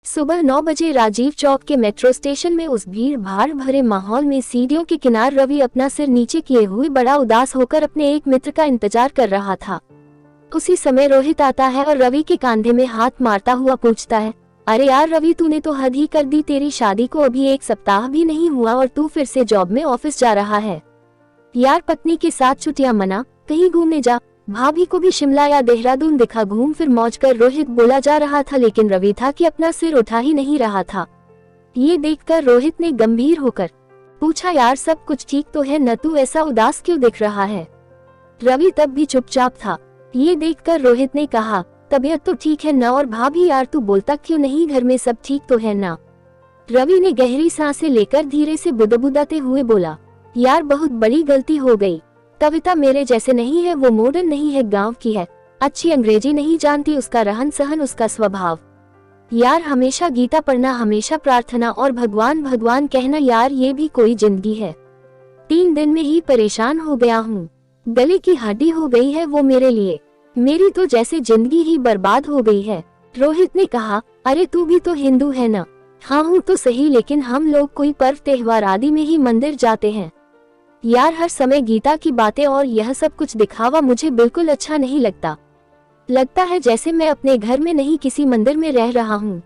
सुबह 9 बजे राजीव चौक के मेट्रो स्टेशन में उस भीड़ भाड़ भरे माहौल में सीढ़ियों के किनारे रवि अपना सिर नीचे किए हुए बड़ा उदास होकर अपने एक मित्र का इंतजार कर रहा था। उसी समय रोहित आता है और रवि के कंधे में हाथ मारता हुआ पूछता है, अरे यार रवि, तूने तो हद ही कर दी। तेरी शादी को अभी 1 सप्ताह भी नहीं हुआ और तू फिर से जॉब में ऑफिस जा रहा है। यार पत्नी के साथ छुट्टियां मना, कहीं घूमने जा, भाभी को भी शिमला या देहरादून दिखा, घूम फिर मौज कर। रोहित बोला जा रहा था लेकिन रवि था कि अपना सिर उठा ही नहीं रहा था। ये देखकर रोहित ने गंभीर होकर पूछा, यार सब कुछ ठीक तो है न, तू ऐसा उदास क्यों दिख रहा है? रवि तब भी चुपचाप था। ये देखकर रोहित ने कहा, तबीयत तो ठीक है न, और भाभी यार तू बोलता क्यों नहीं, घर में सब ठीक तो है ना? रवि ने गहरी सांसें लेकर धीरे से बुदबुदाते हुए बोला, यार बहुत बड़ी गलती हो गई। कविता मेरे जैसे नहीं है, वो मॉडर्न नहीं है, गांव की है, अच्छी अंग्रेजी नहीं जानती, उसका रहन सहन, उसका स्वभाव। यार हमेशा गीता पढ़ना, हमेशा प्रार्थना और भगवान भगवान कहना, यार ये भी कोई जिंदगी है? 3 दिन में ही परेशान हो गया हूँ, गले की हड्डी हो गई है वो मेरे लिए, मेरी तो जैसे जिंदगी ही बर्बाद हो गई है। रोहित ने कहा, अरे तू भी तो हिंदू है ना? हाँ हूँ तो सही, लेकिन हम लोग कोई पर्व त्योहार आदि में ही मंदिर जाते हैं। यार हर समय गीता की बातें और यह सब कुछ दिखावा मुझे बिल्कुल अच्छा नहीं लगता। लगता है जैसे मैं अपने घर में नहीं किसी मंदिर में रह रहा हूँ।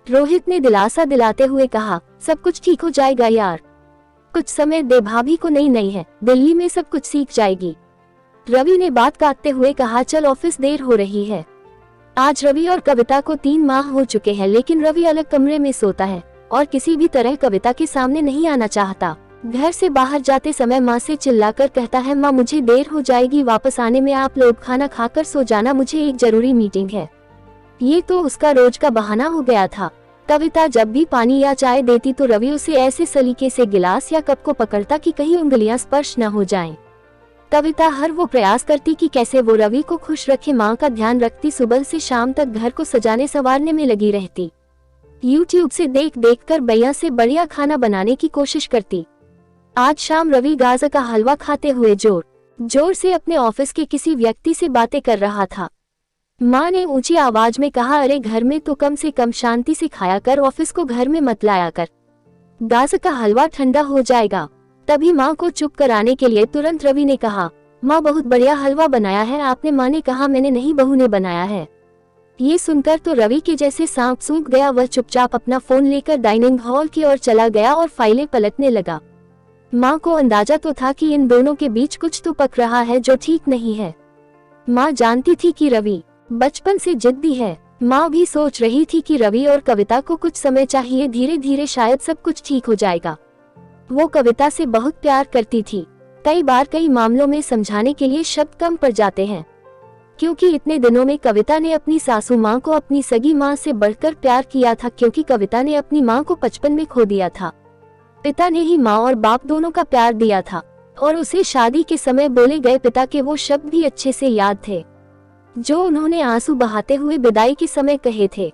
रोहित ने दिलासा दिलाते हुए कहा, सब कुछ ठीक हो जाएगा यार, कुछ समय दे, भाभी को नहीं है, दिल्ली में सब कुछ सीख जाएगी। रवि ने बात काटते हुए कहा, चल ऑफिस देर हो रही है। आज रवि और कविता को 3 माह हो चुके हैं, लेकिन रवि अलग कमरे में सोता है और किसी भी तरह कविता के सामने नहीं आना चाहता। घर से बाहर जाते समय माँ से चिल्लाकर कहता है, माँ मुझे देर हो जाएगी, वापस आने में आप लोग खाना खाकर सो जाना, मुझे एक जरूरी मीटिंग है। ये तो उसका रोज का बहाना हो गया था। कविता जब भी पानी या चाय देती तो रवि उसे ऐसे सलीके से गिलास या कप को पकड़ता कि कहीं उंगलियां स्पर्श न हो जाएं। कविता हर वो प्रयास करती कि कैसे वो रवि को खुश रखे, माँ का ध्यान रखती, सुबह से शाम तक घर को सजाने संवारने में लगी रहती, यूट्यूब से देख देख कर बढ़िया से बढ़िया खाना बनाने की कोशिश करती। आज शाम रवि गाजर का हलवा खाते हुए जोर जोर से अपने ऑफिस के किसी व्यक्ति से बातें कर रहा था। माँ ने ऊंची आवाज में कहा, अरे घर में तो कम से कम शांति से खाया कर, ऑफिस को घर में मत लाया कर, गाजर का हलवा ठंडा हो जाएगा। तभी माँ को चुप कराने के लिए तुरंत रवि ने कहा, माँ बहुत बढ़िया हलवा बनाया है आपने। माँ ने कहा, मैंने नहीं, बहू ने बनाया है। ये सुनकर तो रवि के जैसे सांप सूंघ गया। वह चुपचाप अपना फोन लेकर डाइनिंग हॉल की ओर चला गया और फाइलें पलटने लगा। माँ को अंदाजा तो था कि इन दोनों के बीच कुछ तो पक रहा है जो ठीक नहीं है। माँ जानती थी कि रवि बचपन से जिद्दी है। माँ भी सोच रही थी कि रवि और कविता को कुछ समय चाहिए, धीरे धीरे शायद सब कुछ ठीक हो जाएगा। वो कविता से बहुत प्यार करती थी। कई बार कई मामलों में समझाने के लिए शब्द कम पड़ जाते हैं, क्योंकि इतने दिनों में कविता ने अपनी सासू माँ को अपनी सगी माँ से बढ़कर प्यार किया था, क्योंकि कविता ने अपनी माँ को 55 में खो दिया था। पिता ने ही माँ और बाप दोनों का प्यार दिया था और उसे शादी के समय बोले गए पिता के वो शब्द भी अच्छे से याद थे जो उन्होंने आंसू बहाते हुए विदाई के समय कहे थे,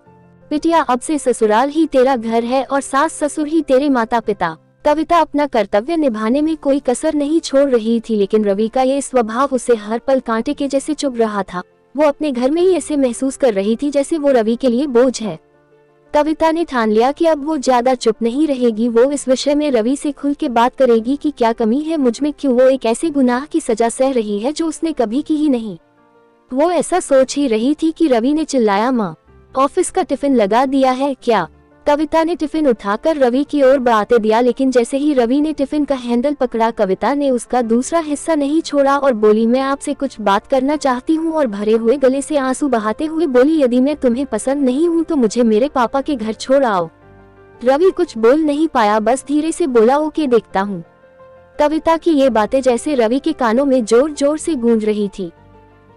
बिटिया अब से ससुराल ही तेरा घर है और सास ससुर ही तेरे माता पिता। कविता अपना कर्तव्य निभाने में कोई कसर नहीं छोड़ रही थी, लेकिन रवि का ये स्वभाव उसे हर पल कांटे के जैसे चुभ रहा था। वो अपने घर में ही ऐसे महसूस कर रही थी जैसे वो रवि के लिए बोझ है। कविता ने ठान लिया कि अब वो ज्यादा चुप नहीं रहेगी, वो इस विषय में रवि से खुल के बात करेगी कि क्या कमी है मुझ में, क्यों वो एक ऐसे गुनाह की सजा सह रही है जो उसने कभी की ही नहीं। वो ऐसा सोच ही रही थी कि रवि ने चिल्लाया, माँ ऑफिस का टिफिन लगा दिया है क्या? कविता ने टिफिन उठाकर रवि की ओर बढ़ाते दिया, लेकिन जैसे ही रवि ने टिफिन का हैंडल पकड़ा, कविता ने उसका दूसरा हिस्सा नहीं छोड़ा और बोली, मैं आपसे कुछ बात करना चाहती हूँ। और भरे हुए गले से आंसू बहाते हुए बोली, यदि मैं तुम्हें पसंद नहीं हूँ तो मुझे मेरे पापा के घर छोड़ आओ। रवि कुछ बोल नहीं पाया, बस धीरे से बोला, ओके देखता हूँ। कविता की ये बातें जैसे रवि के कानों में जोर जोर से गूंज रही थी।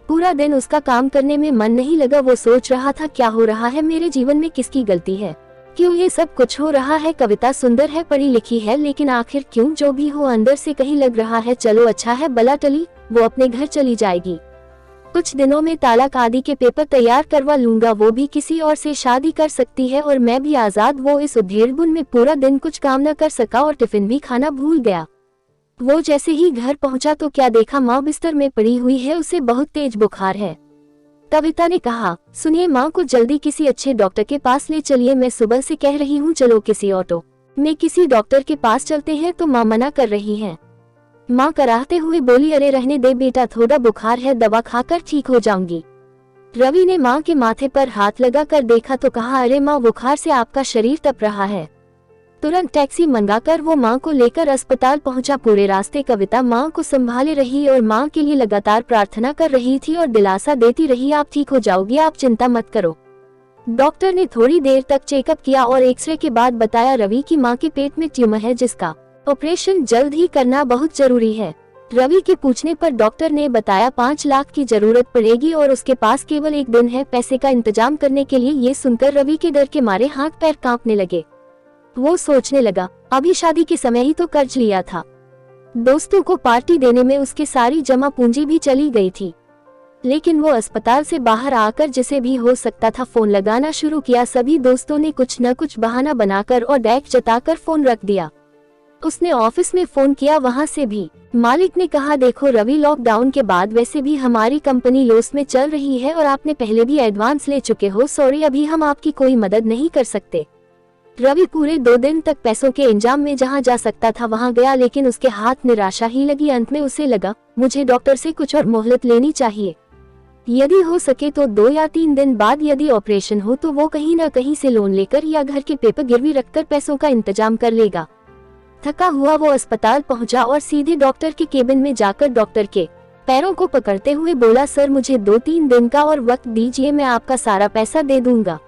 पूरा दिन उसका काम करने में मन नहीं लगा। वो सोच रहा था, क्या हो रहा है मेरे जीवन में, किसकी गलती है, क्यों ये सब कुछ हो रहा है? कविता सुंदर है, पढ़ी लिखी है, लेकिन आखिर क्यों? जो भी हो अंदर से कहीं लग रहा है, चलो अच्छा है बला टली, वो अपने घर चली जाएगी। कुछ दिनों में तालाक आदि के पेपर तैयार करवा लूंगा, वो भी किसी और से शादी कर सकती है और मैं भी आजाद। वो इस उधेड़बुन में पूरा दिन कुछ काम न कर सका और टिफिन भी खाना भूल गया। वो जैसे ही घर पहुंचा तो क्या देखा, माँ बिस्तर में पड़ी हुई है, उसे बहुत तेज बुखार है। कविता ने कहा, सुनिए माँ को जल्दी किसी अच्छे डॉक्टर के पास ले चलिए, मैं सुबह से कह रही हूँ चलो किसी ऑटो में किसी डॉक्टर के पास चलते हैं तो माँ मना कर रही हैं। माँ कराहते हुए बोली, अरे रहने दे बेटा, थोड़ा बुखार है, दवा खाकर ठीक हो जाऊंगी। रवि ने माँ के माथे पर हाथ लगा कर देखा तो कहा, अरे माँ बुखार से आपका शरीर तप रहा है। तुरंत टैक्सी मंगाकर वो माँ को लेकर अस्पताल पहुंचा। पूरे रास्ते कविता माँ को संभाले रही और माँ के लिए लगातार प्रार्थना कर रही थी और दिलासा देती रही, आप ठीक हो जाओगी, आप चिंता मत करो। डॉक्टर ने थोड़ी देर तक चेकअप किया और एक्सरे के बाद बताया रवि की माँ के पेट में ट्यूमर है जिसका ऑपरेशन जल्द ही करना बहुत जरूरी है। रवि के पूछने पर डॉक्टर ने बताया 5 लाख की जरूरत पड़ेगी और उसके पास केवल 1 दिन है पैसे का इंतजाम करने के लिए। ये सुनकर रवि के डर के मारे हाथ पैर कांपने लगे। वो सोचने लगा, अभी शादी के समय ही तो कर्ज लिया था, दोस्तों को पार्टी देने में उसकी सारी जमा पूंजी भी चली गई थी। लेकिन वो अस्पताल से बाहर आकर जिसे भी हो सकता था फोन लगाना शुरू किया। सभी दोस्तों ने कुछ न कुछ बहाना बनाकर और डैक जताकर फोन रख दिया। उसने ऑफिस में फोन किया, वहां से भी मालिक ने कहा, देखो रवि, लॉकडाउन के बाद वैसे भी हमारी कंपनी लॉस में चल रही है और आपने पहले भी एडवांस ले चुके हो, सॉरी अभी हम आपकी कोई मदद नहीं कर सकते। रवि पूरे 2 दिन तक पैसों के इंतजाम में जहां जा सकता था वहां गया, लेकिन उसके हाथ निराशा ही लगी। अंत में उसे लगा, मुझे डॉक्टर से कुछ और मोहलत लेनी चाहिए, यदि हो सके तो 2 या 3 दिन बाद यदि ऑपरेशन हो तो वो कहीं न कहीं से लोन लेकर या घर के पेपर गिरवी रखकर पैसों का इंतजाम कर लेगा। थका हुआ वो अस्पताल पहुंचा और सीधे डॉक्टर के केबिन में जाकर डॉक्टर के पैरों को पकड़ते हुए बोला, सर मुझे 2-3 दिन का और वक्त दीजिए, मैं आपका सारा पैसा दे दूंगा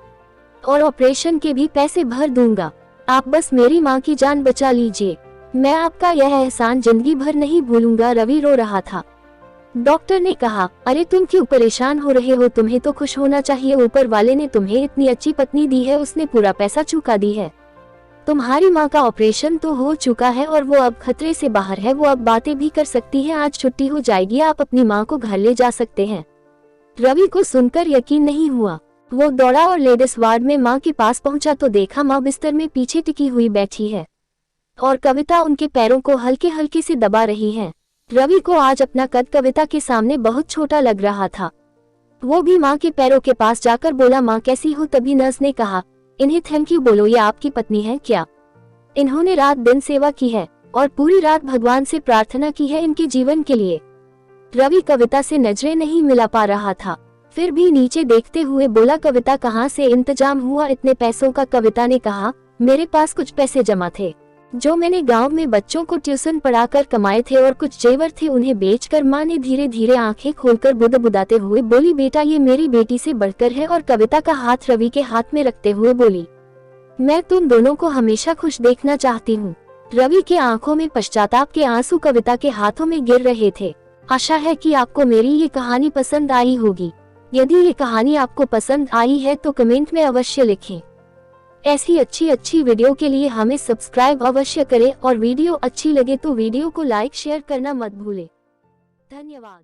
और ऑपरेशन के भी पैसे भर दूंगा, आप बस मेरी माँ की जान बचा लीजिए, मैं आपका यह एहसान जिंदगी भर नहीं भूलूंगा। रवि रो रहा था। डॉक्टर ने कहा, अरे तुम क्यों परेशान हो रहे हो, तुम्हें तो खुश होना चाहिए, ऊपर वाले ने तुम्हें इतनी अच्छी पत्नी दी है, उसने पूरा पैसा चुका दी है, तुम्हारी माँ का ऑपरेशन तो हो चुका है और वो अब खतरे से बाहर है, वो अब बातें भी कर सकती है, आज छुट्टी हो जाएगी, आप अपनी माँ को घर ले जा सकते हैं। रवि को सुनकर यकीन नहीं हुआ। वो दौड़ा और लेडीज वार्ड में माँ के पास पहुंचा तो देखा माँ बिस्तर में पीछे टिकी हुई बैठी है और कविता उनके पैरों को हल्के हल्के से दबा रही है। रवि को आज अपना कद कविता के सामने बहुत छोटा लग रहा था। वो भी माँ के पैरों के पास जाकर बोला, माँ कैसी हो? तभी नर्स ने कहा, इन्हें थैंक यू बोलो, ये आपकी पत्नी है क्या? इन्होंने रात दिन सेवा की है और पूरी रात भगवान से प्रार्थना की है इनके जीवन के लिए। रवि कविता से नजरें नहीं मिला पा रहा था, फिर भी नीचे देखते हुए बोला, कविता कहाँ से इंतजाम हुआ इतने पैसों का? कविता ने कहा, मेरे पास कुछ पैसे जमा थे जो मैंने गांव में बच्चों को ट्यूशन पढ़ाकर कमाए थे और कुछ जेवर थे, उन्हें बेचकर। माँ ने धीरे धीरे आंखें खोलकर बुदबुदाते हुए बोली, बेटा ये मेरी बेटी से बढ़कर है। और कविता का हाथ रवि के हाथ में रखते हुए बोली, मैं तुम दोनों को हमेशा खुश देखना चाहती हूँ। रवि के आंखों में पश्चाताप के आंसू कविता के हाथों में गिर रहे थे। आशा है कि आपको मेरी ये कहानी पसंद आई होगी। यदि ये कहानी आपको पसंद आई है तो कमेंट में अवश्य लिखें। ऐसी अच्छी वीडियो के लिए हमें सब्सक्राइब अवश्य करें और वीडियो अच्छी लगे तो वीडियो को लाइक शेयर करना मत भूलें। धन्यवाद।